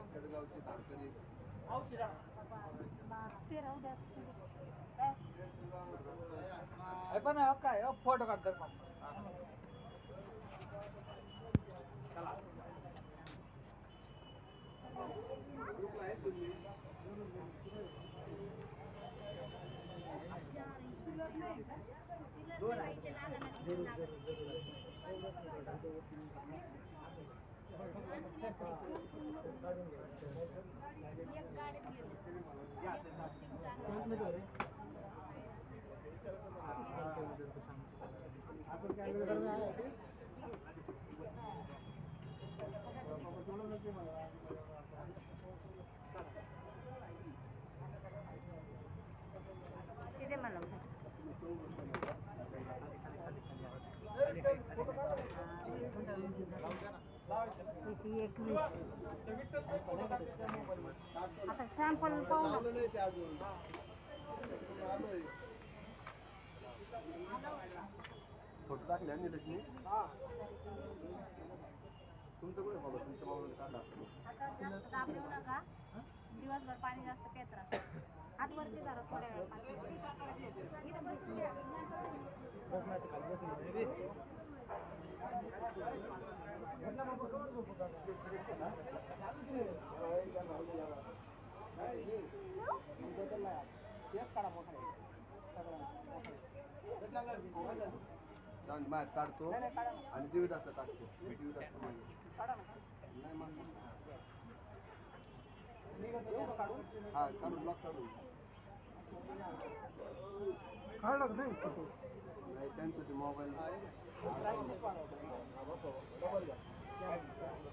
खेडगावची तारकरी पण काय फोटो काढतात चला किती म्हणलं आता सॅम्पल पाहू फोटो टाकले लक्ष्मी तुमचं कुठे बाबा तुमच्या बाबा का दिवसभर पाणी जास्त पेत राहतं आतवरती जरा थोड्या वेळ बाहेर काढतो आणि दिवसाचं टाकतो हा काढून ब्लॉक काढून काढलं नाही नाही त्यांचं ते मोबाईल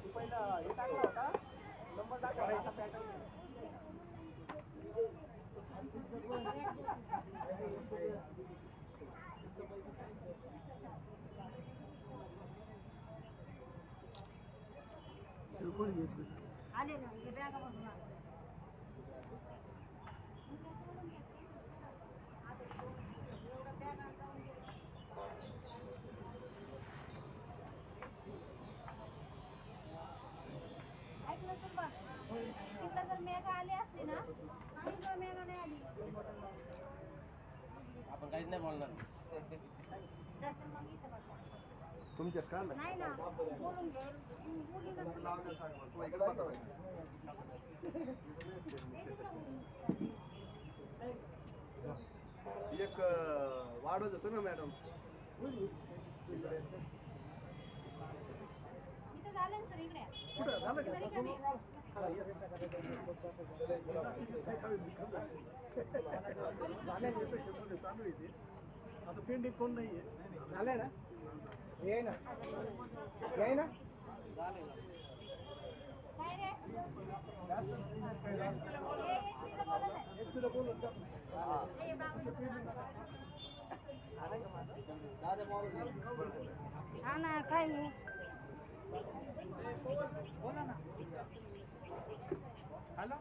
पहिला हे टाकला होता नंबर टाकला आले ना हे बॅगा बघून ऐकलं सुद्धा तिथं जर मेघा आली असली ना काही मेघा नाही आली आपण काहीच नाही बोलणार तुमच्यात का नाही ना बोलून घे एक वाढवत होतो ना मॅडम इथं झालं ना सर इकडे कुठं झालं चालू आहे आता पेंडिंग कोण नाहीये झालंय ना ये ना ये ना झालंय काय रे हा ना काय बोला ना हॅलो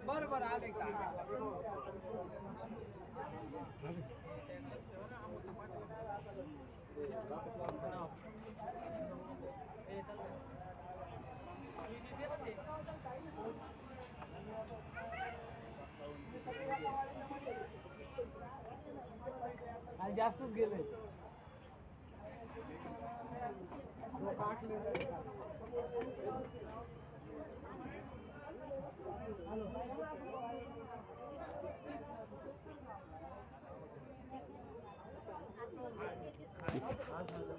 बरं बरं आले का आज जास्तच गेले आज